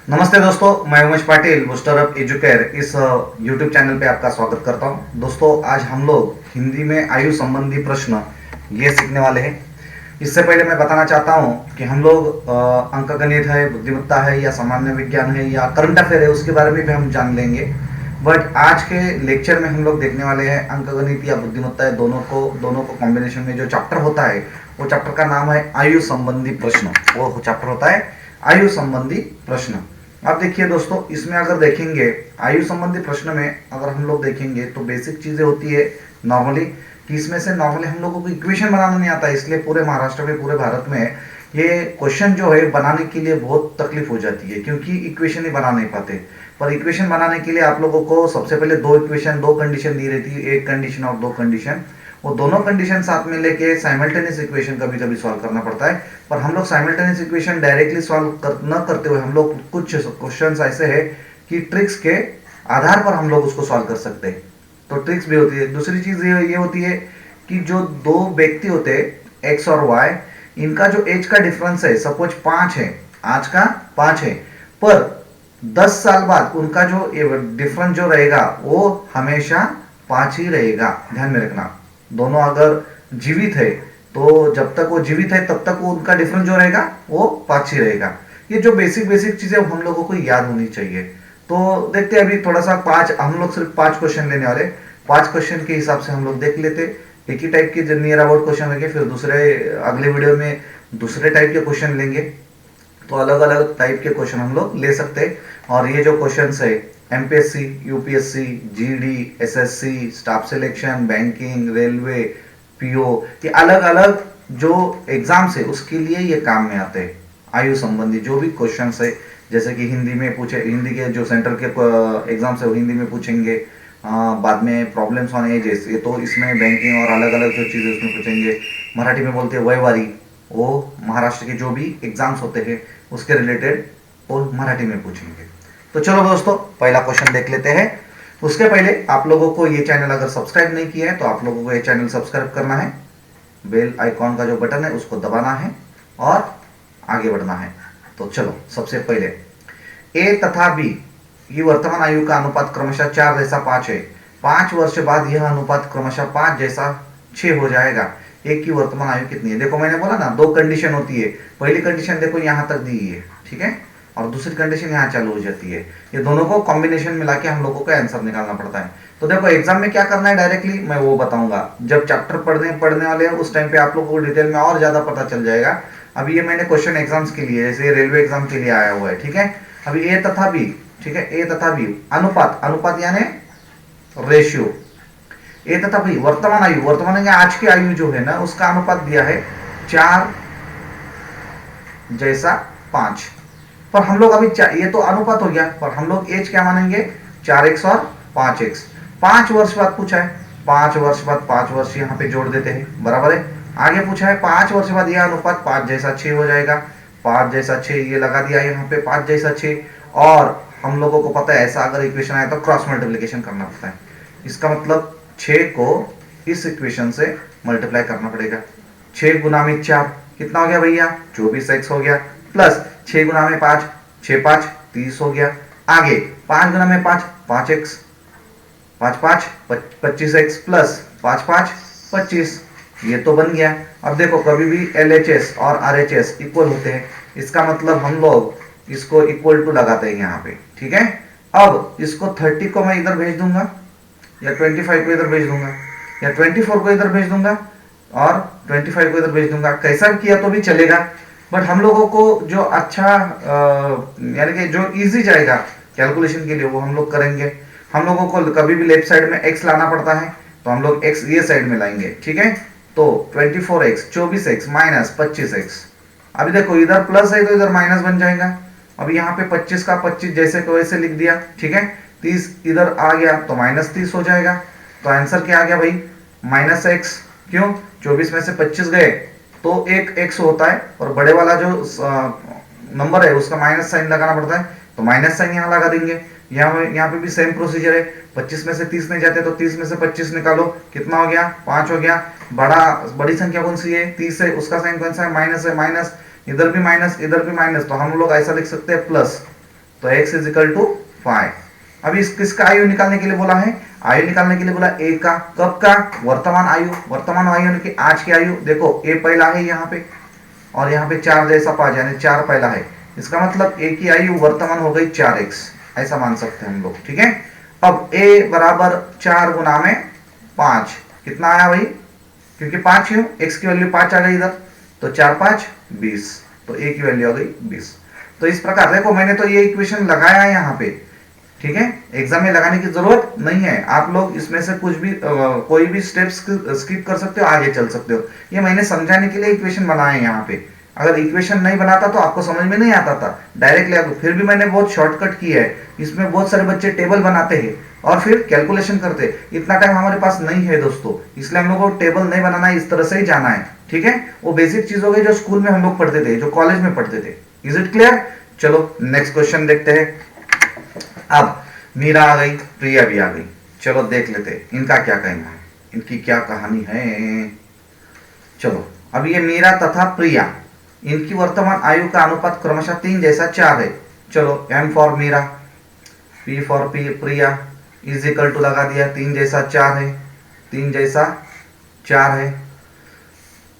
नमस्ते दोस्तों, मैं Umesh Patil booster up educare इस यूट्यूब चैनल पे आपका स्वागत करता हूं। दोस्तों, आज हम लोग हिंदी में आयु संबंधी प्रश्न ये सीखने वाले हैं। इससे पहले मैं बताना चाहता हूं कि हम लोग अंकगणित है, बुद्धिमत्ता है या सामान्य विज्ञान है या करंट अफेयर है, उसके बारे में भी हम जान लेंगे। बट आज के लेक्चर में हम लोग देखने वाले हैं अंकगणित या बुद्धिमत्ता है, दोनों को कॉम्बिनेशन में जो चैप्टर होता है वो चैप्टर का नाम है आयु संबंधी प्रश्न। वो चैप्टर होता है आयु संबंधी प्रश्न। अब देखिए दोस्तों, इसमें अगर देखेंगे आयु संबंधी प्रश्न में अगर हम लोग देखेंगे तो बेसिक चीजें होती है नॉर्मली कि इसमें से नॉर्मली हम लोगों को इक्वेशन बनाना नहीं आता, इसलिए पूरे महाराष्ट्र में, पूरे भारत में ये क्वेश्चन जो है बनाने के लिए बहुत तकलीफ हो जाती है, क्योंकि इक्वेशन ही बना नहीं पाते। पर इक्वेशन बनाने के लिए आप लोगों को सबसे पहले दो इक्वेशन, दो कंडीशन दी रहती है, एक कंडीशन और दो कंडीशन। वो दोनों कंडीशन साथ में लेके साइमल्टेनियस इक्वेशन कभी कभी सॉल्व करना पड़ता है। पर हम लोग साइमल्टेनियस इक्वेशन डायरेक्टली न करते हुए हम लोग कुछ क्वेश्चंस ऐसे है कि ट्रिक्स के आधार पर हम लोग उसको सॉल्व कर सकते हैं, तो ट्रिक्स भी होती है। दूसरी चीज ये होती है कि जो दो व्यक्ति होते हैं एक्स और वाई, इनका जो एज का डिफरेंस है, सपोज 5 है, आज का 5 है, पर 10 साल बाद उनका जो डिफरेंस जो रहेगा वो हमेशा 5 ही रहेगा। ध्यान में रखना, दोनों अगर जीवित है तो जब तक वो जीवित है तब तक वो उनका डिफरेंस जो रहेगा वो 5 ही रहेगा। ये जो बेसिक बेसिक चीजें हम लोगों को याद होनी चाहिए। तो देखते हैं अभी थोड़ा सा हम लोग सिर्फ 5 क्वेश्चन लेने वाले। 5 क्वेश्चन के हिसाब से हम लोग देख लेते, एक ही टाइप के नियर अबाउट क्वेश्चन लेंगे, फिर अगले वीडियो में दूसरे टाइप के क्वेश्चन लेंगे। तो अलग अलग टाइप के क्वेश्चन हम लोग ले सकते हैं। और ये जो क्वेश्चन है MPSC, UPSC, GD, SSC, staff selection, banking, railway, PO, ये अलग अलग जो एग्जाम्स है उसके लिए ये काम में आते हैं। आयु संबंधी जो भी क्वेश्चन है, जैसे कि हिंदी में पूछे, हिंदी के जो सेंट्रल के एग्जाम्स है वो हिंदी में पूछेंगे। बाद में प्रॉब्लम्स ऑन एजेस, ये तो इसमें बैंकिंग और अलग अलग जो चीज़ें उसमें पूछेंगे। मराठी में बोलते हैं वयवारी, वो महाराष्ट्र के जो भी एग्जाम्स होते हैं उसके रिलेटेड वो मराठी में पूछेंगे। तो चलो दोस्तों, पहला क्वेश्चन देख लेते हैं। उसके पहले आप लोगों को ये चैनल अगर सब्सक्राइब नहीं किया है तो आप लोगों को ये चैनल सब्सक्राइब करना है, बेल आइकॉन का जो बटन है उसको दबाना है और आगे बढ़ना है। तो चलो, सबसे पहले ए तथा बी की वर्तमान आयु का अनुपात क्रमशः 4 जैसा 5 है। 5 वर्ष बाद यह अनुपात क्रमशः 5 जैसा 6 हो जाएगा। एक की वर्तमान आयु कितनी है? देखो, मैंने बोला ना दो कंडीशन होती है। पहली कंडीशन देखो यहां तक दी है, ठीक है, और दूसरी कंडीशन यहाँ चालू हो जाती है। ये दोनों को कॉम्बिनेशन मिला के हम लोगों को आंसर निकालना पड़ता है। तो देखो, एग्जाम में क्या करना है डायरेक्टली मैं वो बताऊंगा। जब चैप्टर पढ़ने वाले हैं उस टाइम पे आप लोगों को डिटेल में और ज्यादा पता चल जाएगा। अभी ये मैंने क्वेश्चन एग्जाम्स के लिए, जैसे रेलवे एग्जाम के लिए आया हुआ है, ठीक है। अभी ए तथा बी, ठीक है, ए तथा बी अनुपात, अनुपात यानी रेशियो। ए तथा बी वर्तमान आयु, वर्तमान यानी आज की आयु जो है ना उसका अनुपात दिया है 4 जैसा 5। पर हम लोग अभी ये तो अनुपात हो गया, पर हम लोग एज क्या मानेंगे? 4x और 5x। 5 वर्ष बाद पूछा है, 5 वर्ष बाद 5 वर्ष यहाँ पे जोड़ देते हैं, बराबर है। आगे पूछा है 5 वर्ष बाद यह अनुपात 5 जैसा 6 हो जाएगा। 5 जैसा 6 ये लगा दिया यहाँ पे, 5 जैसा 6। और हम लोगों को पता है ऐसा अगर इक्वेशन आया तो क्रॉस मल्टीप्लीकेशन करना पड़ता है। इसका मतलब 6 को इस इक्वेशन से मल्टीप्लाई करना पड़ेगा। 6 गुना में 4 कितना हो गया भैया? 24x हो गया, प्लस 6 गुना में 5, 6 5 30 हो गया। आगे 5 गुना में 5, 5x, 5 5 25x, प्लस 5 5 25, ये तो बन गया। अब देखो, कभी भी LHS और RHS इक्वल होते हैं, इसका मतलब हम लोग इसको इक्वल टू लगाते हैं यहाँ पे, ठीक है। अब इसको 30 को मैं इधर भेज दूंगा, या 25 को इधर भेज दूंगा, या 24 को इधर भेज दूंगा और 25 को इधर भेज दूंगा। कैसा किया तो भी चलेगा, बट हम लोगों को जो अच्छा यानी कि जो इजी जाएगा कैलकुलेशन के लिए वो हम लोग करेंगे। हम लोगों को कभी भी लेफ्ट साइड में x लाना पड़ता है तो हम लोग x ये साइड में लाएंगे, ठीक है। तो 24x 24x माइनस 25x। अभी देखो, इधर प्लस है तो इधर माइनस बन जाएगा। अभी यहाँ पे 25 का 25 जैसे को वैसे लिख दिया, ठीक है। 30 इधर आ गया तो माइनस 30 हो जाएगा। तो आंसर क्या आ गया भाई? Minus x। क्यों? 24 में से 25 गए तो एक x होता है, और बड़े वाला जो नंबर है उसका माइनस साइन लगाना पड़ता है, तो माइनस साइन यहाँ लगा देंगे। यहाँ पे भी सेम प्रोसीजर है। 25 में से 30 नहीं जाते तो 30 में से 25 निकालो, कितना हो गया? 5 हो गया। बड़ी संख्या कौन सी है? 30 है, उसका साइन कौन सा है? माइनस है, माइनस, इधर भी माइनस इधर भी माइनस, तो हम लोग ऐसा लिख सकते हैं प्लस। तो x इज इक्वल टू 5। अभी इस किसका आयु निकालने के लिए बोला है? आयु निकालने के लिए बोला a का। कब का? वर्तमान आयु। वर्तमान आयु यानी कि आज की आयु। देखो a पहला है यहाँ पे और यहाँ पे 4 जैसा 5 यानी 4 पहला है। इसका मतलब a की आयु वर्तमान हो गई 4x, ऐसा मान सकते हैं हम लोग। ठीक है, अब a बराबर 4 गुना में 5 कितना आया भाई? क्योंकि 5 क्यों, x की वैल्यू 5 आ गई इधर, तो 4 5 20, तो a की वैल्यू आ गई 20। तो इस प्रकार देखो मैंने तो ये इक्वेशन लगाया है यहाँ पे। ठीक है, एग्जाम में लगाने की जरूरत नहीं है, आप लोग इसमें से कुछ भी कोई भी स्टेप्स स्किप कर सकते हो, आगे चल सकते हो। ये मैंने समझाने के लिए इक्वेशन बनाए यहाँ पे। अगर इक्वेशन नहीं बनाता तो आपको समझ में नहीं आता था, डायरेक्टली आपको। फिर भी मैंने बहुत शॉर्टकट किया है। इसमें बहुत सारे बच्चे टेबल बनाते हैं और फिर कैलकुलेशन करते हैं। इतना टाइम हमारे पास नहीं है दोस्तों, इसलिए हम लोग को टेबल नहीं बनाना है, इस तरह से ही जाना है। ठीक है, वो बेसिक चीज हो गई जो स्कूल में हम लोग पढ़ते थे, जो कॉलेज में पढ़ते थे। Is it clear? चलो नेक्स्ट क्वेश्चन देखते हैं। अब मीरा आ गई, प्रिया भी आ गई। चलो देख लेते हैं इनका क्या कहना है, इनकी क्या कहानी है। चलो अब ये मीरा तथा प्रिया, इनकी वर्तमान आयु का अनुपात क्रमशः 3 जैसा 4 है। चलो m for Meera, p for Priya is equal to लगा दिया, 3 जैसा 4 है, 3 जैसा 4 है।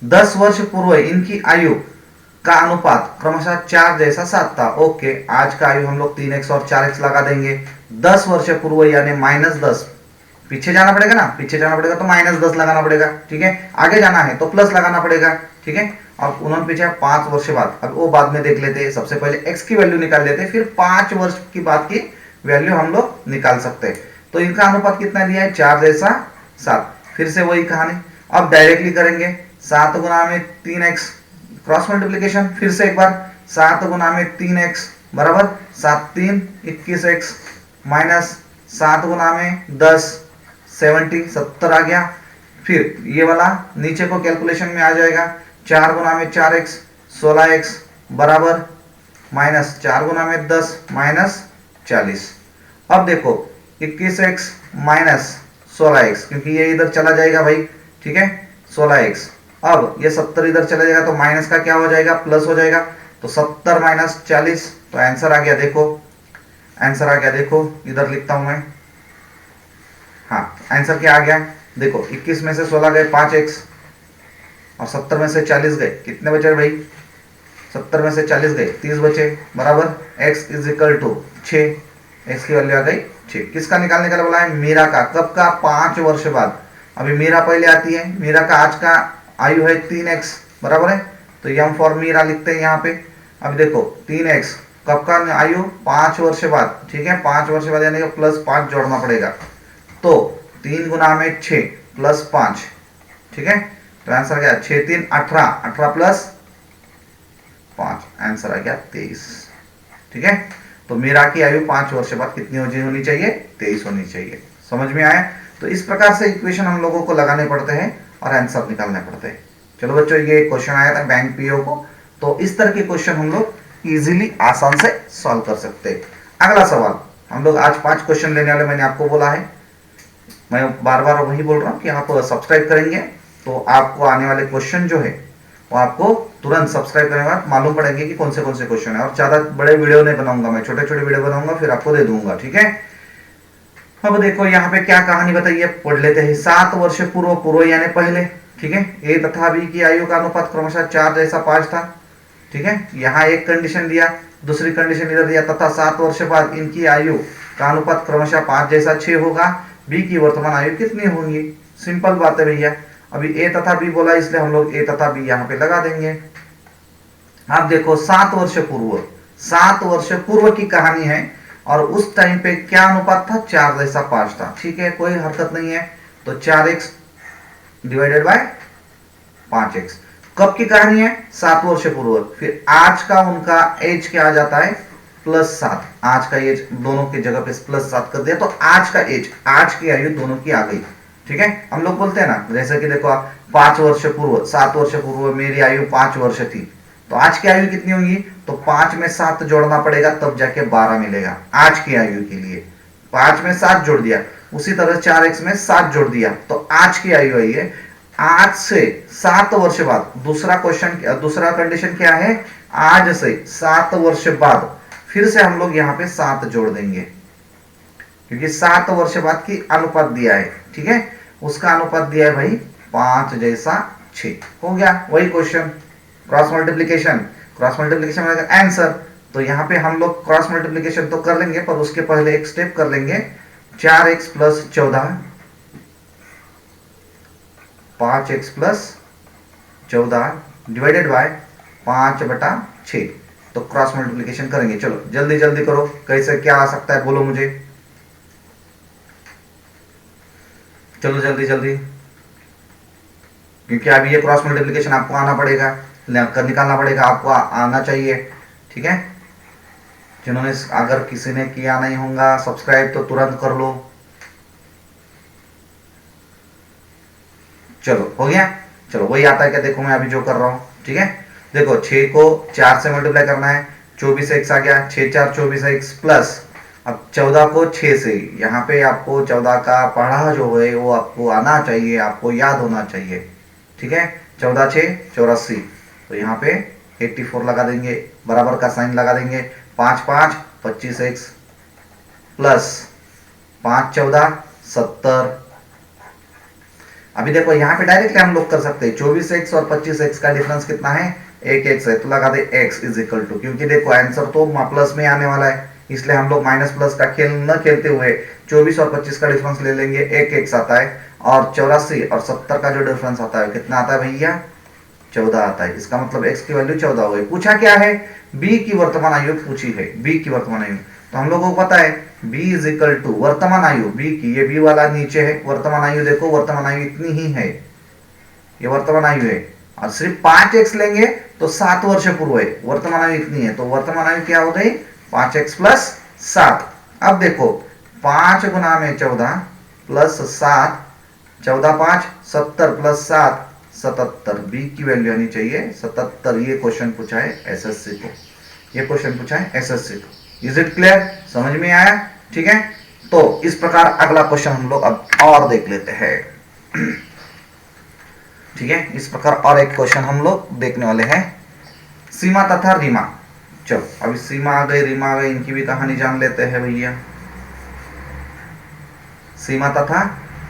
10 वर्ष पूर्व इनकी आयु का अनुपात क्रमशः 4 जैसा 7 था। ओके, आज का आयु हम लोग 3x और 4x लगा देंगे। 10 वर्ष पूर्व यानी -10, पीछे जाना पड़ेगा ना, पीछे जाना पड़ेगा तो -10 लगाना पड़ेगा। ठीक है, आगे जाना है तो प्लस लगाना पड़ेगा। ठीक है, अब उन्होंने पीछे 5 वर्ष बाद, अब वो बाद में देख लेते हैं। सबसे पहले x की वैल्यू निकाल लेते हैं, फिर 5 वर्ष की बाद की वैल्यू हम लोग निकाल सकते हैं। तो इनका अनुपात कितना दिया है? 4 जैसा 7। फिर से वही कहानी, अब डायरेक्टली करेंगे। 7 गुना में 3x, क्रॉस मल्टीप्लीकेशन। फिर से एक बार 7 गुना में 3x बराबर 7 3 21x माइनस 7 गुना में 10 70 आ गया। फिर ये वाला नीचे को कैलकुलेशन में आ जाएगा। 4 गुना में 4x 16x बराबर माइनस 4 गुना में 10 माइनस 40। अब देखो 21x माइनस 16x, क्योंकि ये इधर चला जाएगा भाई। ठीक है, 16x। अब ये 70 इधर चला जाएगा तो माइनस का क्या हो जाएगा? प्लस हो जाएगा। तो 70 माइनस 40, तो आंसर आ गया। देखो आंसर आ गया, देखो इधर लिखता हूं मैं। हाँ, आंसर क्या आ गया? देखो 21 में से 16 गए 5x और 70 में से 40 गए, कितने बचे भाई? 70 में से 40 गए 30 बचे बराबर x is equal to 6। x की वैल्यू आ गई 6। किसका निकालने का बोला है? मीरा का। कब का? 5 वर्ष बाद। अभी मीरा पहले आती है। मीरा का आज का आयु है 3x बराबर है, तो m फॉर मीरा लिखते हैं यहाँ पे। अब देखो 3x कब का आयु? 5 वर्ष बाद। ठीक है, 5 वर्ष बाद यानी कि प्लस 5 जोड़ना पड़ेगा। तो 3 गुना में 6 प्लस 5। ठीक है, तो आंसर क्या? 6 3 18, 18 प्लस 5, आंसर आ गया 23। ठीक है, तो मीरा की आयु 5 वर्ष बाद कितनी होनी चाहिए? 23 होनी चाहिए। समझ में आया? तो इस प्रकार से इक्वेशन हम लोगों को लगाने पड़ते हैं और आंसर निकालने पड़ते हैं। चलो बच्चों, ये क्वेश्चन आया था बैंक पीओ को, तो इस तरह के क्वेश्चन हम लोग इजीली आसान से सॉल्व कर सकते हैं। अगला सवाल, हम लोग आज 5 क्वेश्चन लेने वाले, मैंने आपको बोला है। मैं बार बार वही बोल रहा हूँ कि आप सब्सक्राइब करेंगे तो आपको आने वाले क्वेश्चन जो है वो आपको तुरंत सब्सक्राइब करने के बाद मालूम पड़ेंगे कि कौन से क्वेश्चन है। और ज्यादा बड़े वीडियो नहीं बनाऊंगा मैं, छोटे छोटे वीडियो बनाऊंगा फिर आपको दे दूंगा। ठीक है, अब देखो यहाँ पे क्या कहानी बताइए, पढ़ लेते हैं। 7 वर्ष पूर्व, पूर्व यानी पहले। ठीक है, ए तथा बी की आयु का अनुपात क्रमशः 4 जैसा 5 था। ठीक है, यहाँ एक कंडीशन दिया, दूसरी कंडीशन इधर दिया, तथा 7 वर्ष बाद इनकी आयु का अनुपात क्रमशः 5 जैसा 6 होगा। बी की वर्तमान आयु कितनी होंगी? सिंपल बात है भैया। अभी ए तथा बी बोला, इसलिए हम लोग ए तथा बी यहाँ पे लगा देंगे। आप देखो 7 वर्ष पूर्व, 7 वर्ष पूर्व की कहानी है और उस टाइम पे क्या अनुपात था? 4 जैसा 5 था। ठीक है, कोई हरकत नहीं है। तो 4x डिवाइडेड बाय 5x। कब की कहानी है? 7 वर्ष पूर्व। फिर आज का उनका एज क्या आ जाता है? +7। आज का एज दोनों की जगह पे +7 कर दिया, तो आज का एज, आज की आयु दोनों की आ गई। ठीक है, हम लोग बोलते हैं ना, जैसे कि देखो 5 वर्ष पूर्व, 7 वर्ष पूर्व मेरी आयु 5 वर्ष थी, तो आज की आयु कितनी होगी? तो 5 में 7 जोड़ना पड़ेगा, तब जाके 12 मिलेगा आज की आयु के लिए। 5 में 7 जोड़ दिया, उसी तरह 4x में 7 जोड़ दिया, तो आज की आयु आई है। आज से 7 वर्ष बाद, दूसरा क्वेश्चन, दूसरा कंडीशन क्या है? आज से 7 वर्ष बाद फिर से हम लोग यहाँ पे 7 जोड़ देंगे, क्योंकि 7 वर्ष बाद की अनुपात दिया है, ठीक है। उसका अनुपात दिया है भाई 5:6। हो गया वही question, cross multiplication. Cross multiplication में आंसर, तो यहाँ पे हम लोग क्रॉस मल्टीप्लीकेशन तो कर लेंगे, पर उसके पहले एक स्टेप कर लेंगे। 4x + 14, 5x + 14 divided by 5/6। तो क्रॉस मल्टीप्लीकेशन करेंगे। चलो जल्दी जल्दी करो, कैसे क्या आ सकता है बोलो मुझे, चलो जल्दी जल्दी, क्योंकि अभी ये क्रॉस मल्टीप्लीकेशन आपको आना पड़ेगा, निकालना पड़ेगा, आपको आना चाहिए, ठीक है। जिन्होंने अगर किसी ने किया नहीं होगा सब्सक्राइब तो तुरंत कर लो। चलो हो गया, चलो वही आता है क्या, देखो मैं अभी जो कर रहा हूं, ठीक है। देखो 6 को 4 से मल्टीप्लाई करना है, 24x आ गया, 6 4 24x प्लस अब 14 को 6 से, यहाँ पे आपको 14 का पढ़ा जो है वो आपको आना चाहिए, आपको याद होना चाहिए, ठीक है। 14 6 84, तो यहाँ पे 84 लगा देंगे, बराबर का साइन लगा देंगे। 5 5 25x प्लस 5 14 70। अभी देखो यहाँ पे डायरेक्टली हम लोग कर सकते हैं, 24x और 25x का डिफरेंस कितना है, 1x है, तो लगा दे x इज इक्वल टू, क्योंकि देखो आंसर तो प्लस में आने वाला है, इसलिए हम लोग माइनस प्लस का खेल न खेलते हुए 24 और 25 का डिफरेंस ले लेंगे, 1x आता है, और 84 और 70 का जो डिफरेंस आता है कितना आता है भैया, 14 आता है। इसका मतलब x की वैल्यू 14 हो गई। पूछा क्या है, b की वर्तमान आयु पूछी है, b की वर्तमान आयु, तो हम लोगों को पता है b इज इक्वल टू वर्तमान आयु, b की, ये b वाला नीचे है, वर्तमान आयु देखो, वर्तमान आयु इतनी ही है, ये वर्तमान आयु है, और सिर्फ 5x लेंगे तो 7 वर्ष पूर्व है, वर्तमान आयु इतनी है, तो वर्तमान आयु क्या हो गई 5x + 7। अब देखो 5 गुना में 14 प्लस 7, 14 5 70 प्लस 7 77, बी की वैल्यू आनी चाहिए 77। ये क्वेश्चन पूछा है एसएससी को, ये क्वेश्चन पूछा है एसएससी को। इज इट क्लियर, समझ में आया, ठीक है। तो इस प्रकार अगला क्वेश्चन हम लोग अब और देख लेते हैं, ठीक है। इस प्रकार और एक क्वेश्चन हम लोग देखने वाले हैं, सीमा तथा रीमा। चलो अभी सीमा आ गई, रीमा आ गई, इनकी भी कहानी जान लेते हैं भैया। सीमा तथा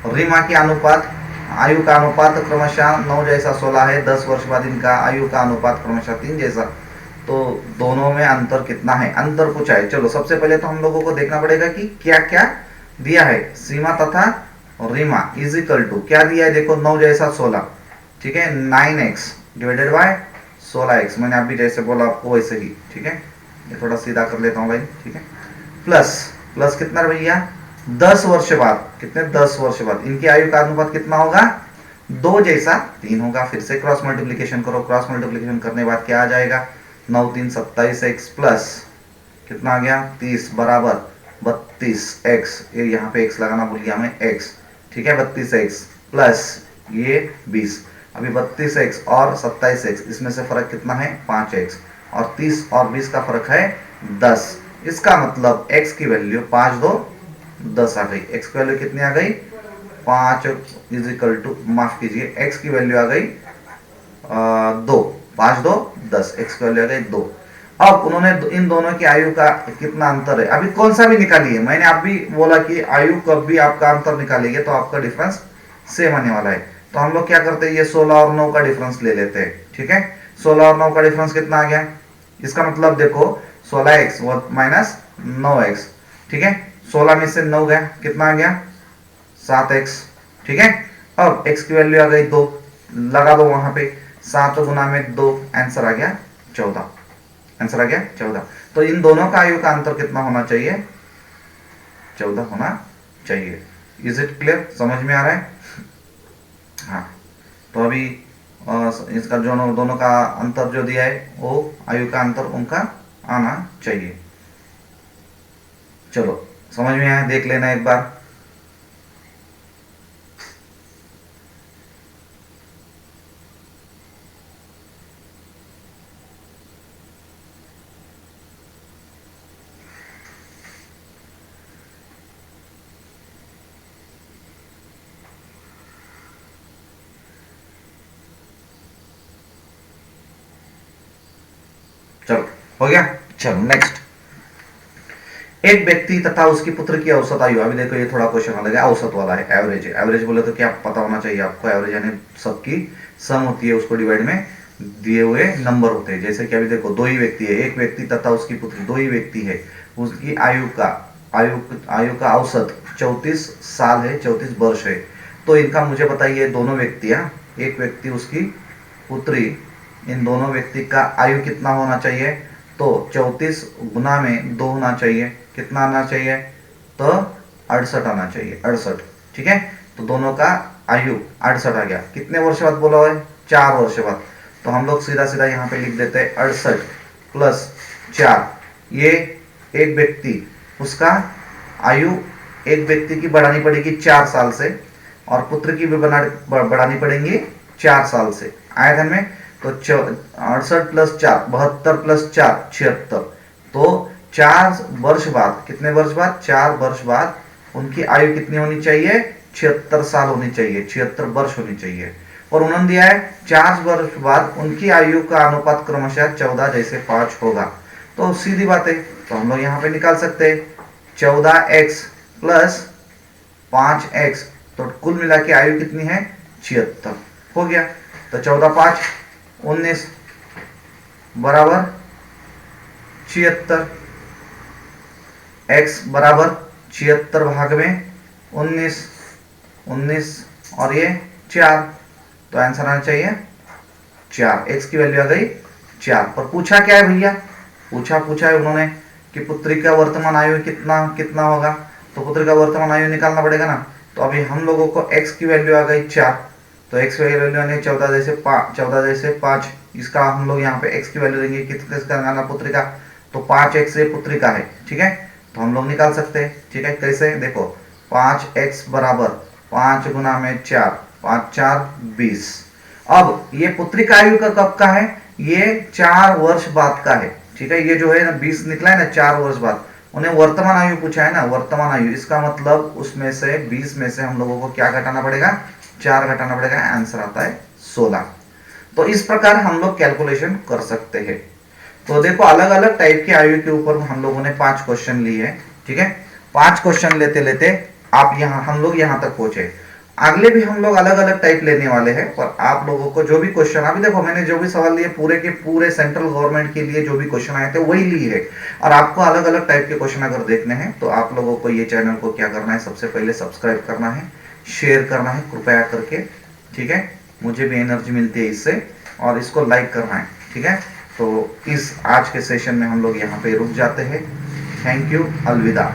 रीमा की अनुपात, आयु का अनुपात क्रमशः 9:16 है, 10 वर्ष बाद इनका आयु का अनुपात क्रमशः 3 जैसा, तो दोनों में अंतर कितना है, अंतर पूछा है। चलो सबसे पहले तो हम लोगों को देखना पड़ेगा कि क्या क्या दिया है। सीमा तथा रीमा इज इक्वल टू क्या दिया है, देखो 9:16, ठीक है, 9x डिवाइडेड बाय 16x, मैंने अभी जैसे बोला आपको वैसे ही, ठीक है। ये थोड़ा सीधा कर लेता हूँ भाई, ठीक है। प्लस कितना भैया 10 वर्ष बाद, कितने 10 वर्ष बाद इनकी आयु का अनुपात कितना होगा, 2:3 होगा। फिर से क्रॉस मल्टीप्लीकेशन करो, क्रॉस मल्टीप्लीकेशन करने के बाद क्या आ जाएगा, 9 3 27x प्लस कितना आ गया 30 बराबर 32x, ये यहाँ पे x लगाना भूल गया मैं, x, ठीक है, 32x प्लस ये 20। अभी 32x और 27x, इसमें से फर्क कितना है 5x, और 30 और 20 का फर्क है 10। इसका मतलब x की वैल्यू 5 2 10 आ गई, x की वैल्यू कितनी आ गई 5 इज इक्वल टू, माफ कीजिए, x की वैल्यू आ गई 2, 5 2 10, x की वैल्यू आ गई 2। अब उन्होंने इन दोनों की आयु का कितना अंतर है, अभी कौन सा भी निकालिए, मैंने अभी बोला कि आयु कब भी आपका अंतर निकालेंगे तो आपका डिफरेंस सेम आने वाला है। तो हम लोग क्या करते हैं, ये 16 और 9 का डिफरेंस ले लेते हैं, ठीक है। 16 और 9 का डिफरेंस कितना आ गया, इसका मतलब देखो 16x माइनस 9x, ठीक है, 16 में से 9 गया, कितना आ गया 7x, ठीक है। अब x की वैल्यू आ गई 2, लगा दो वहां पे, 7 गुना में 2, आंसर आ गया 14, आंसर आ गया 14। तो इन दोनों का आयु का अंतर कितना होना चाहिए, 14 होना चाहिए। इज इट क्लियर, समझ में आ रहा है, हाँ। तो अभी इसका जो दोनों का अंतर जो दिया है वो आयु का अंतर उनका आना चाहिए। चलो समझ में आया, देख लेना एक बार। चलो हो गया, चलो नेक्स्ट। एक व्यक्ति तथा उसकी पुत्र की औसत आयु, अभी देखो ये थोड़ा क्वेश्चन अलग है, औसत वाला है, एवरेज है। एवरेज बोले तो क्या पता होना चाहिए आपको, एवरेज यानी सबकी सम होती है, उसको डिवाइड में दिए हुए नंबर होते हैं। जैसे कि अभी देखो दो ही व्यक्ति है, एक व्यक्ति तथा उसकी पुत्री, दो ही व्यक्ति है, उसकी आयु का औसत 34 साल है, 34 वर्ष है। तो इनका मुझे बताइए, दोनों व्यक्तियां, एक व्यक्ति उसकी पुत्री, इन दोनों व्यक्ति का आयु कितना होना चाहिए? तो 34 गुना में 2 होना चाहिए, कितना आना चाहिए? तो 68 आना चाहिए, 68। ठीक है, तो दोनों का आयु 68 आ गया। कितने वर्ष बाद बोला हुआ है? 4 वर्ष बाद। तो हम लोग सीधा सीधा यहाँ पे लिख देते हैं 68 प्लस 4। ये एक व्यक्ति, उसका आयु एक व्यक्ति की बढ़ानी पड़ेगी 4 साल से, और पुत्र की भी बढ़ानी पड़ेंगी 4 साल से। आया ध्यान में? तो 68 प्लस 4, 72 प्लस 4, 76। तो 4 वर्ष बाद, कितने वर्ष बाद? 4 वर्ष बाद उनकी आयु कितनी होनी चाहिए? 76 साल होनी चाहिए, 76 वर्ष होनी चाहिए। और उन्होंने दिया है 4 वर्ष बाद उनकी आयु का अनुपात क्रमशः 14:5 होगा। तो सीधी बात है, तो हम लोग यहाँ पे निकाल सकते हैं 14x प्लस 5x, तो कुल मिला के आयु कितनी है? 76 हो गया। तो 14 5 19 बराबर 76, x बराबर 76 भाग में 19, 19 और ये 4, तो आंसर आना चाहिए 4। x की वैल्यू आ गई 4। पर पूछा क्या है भैया? पूछा है उन्होंने कि पुत्री का वर्तमान आयु कितना होगा, तो पुत्री का वर्तमान आयु निकालना पड़ेगा ना। तो अभी हम लोगों को x की वैल्यू आ गई 4, तो x की वैल्यू यानी 14:5, इसका हम लोग यहाँ पे x की वैल्यू देंगे, किसका निकालना? पुत्री का। तो 5x ये पुत्री का है, ठीक है, तो हम लोग निकाल सकते हैं। ठीक है, कैसे? देखो 5x बराबर 5 गुना में 4, 5 4 20। अब ये पुत्री का आयु का कब का है? ये 4 वर्ष बाद का है। ठीक है, ये जो है ना 20 निकला है ना 4 वर्ष बाद, उन्हें वर्तमान आयु पूछा है ना, वर्तमान आयु। इसका मतलब उसमें से 20 में से हम लोगों को क्या घटाना पड़ेगा? 4 घटाना पड़ेगा, आंसर आता है 16। तो इस प्रकार हम लोग कैलकुलेशन कर सकते हैं। तो देखो अलग अलग टाइप की आयु के ऊपर हम लोगों ने 5 क्वेश्चन लिए हैं। ठीक है, 5 क्वेश्चन लेते लेते हम लोग यहाँ तक पहुंचे। अगले भी हम लोग अलग अलग टाइप लेने वाले हैं, पर आप लोगों को जो भी क्वेश्चन, अभी देखो मैंने जो भी सवाल लिए पूरे के पूरे सेंट्रल गवर्नमेंट के लिए जो भी क्वेश्चन आए थे वही लिए है। और आपको अलग अलग टाइप के क्वेश्चन अगर देखने हैं तो आप लोगों को ये चैनल को क्या करना है? सबसे पहले सब्सक्राइब करना है, शेयर करना है कृपया करके। ठीक है, मुझे भी एनर्जी मिलती है इससे, और इसको लाइक करना है। ठीक है, तो इस आज के सेशन में हम लोग यहाँ पे रुक जाते हैं। थैंक यू, अलविदा।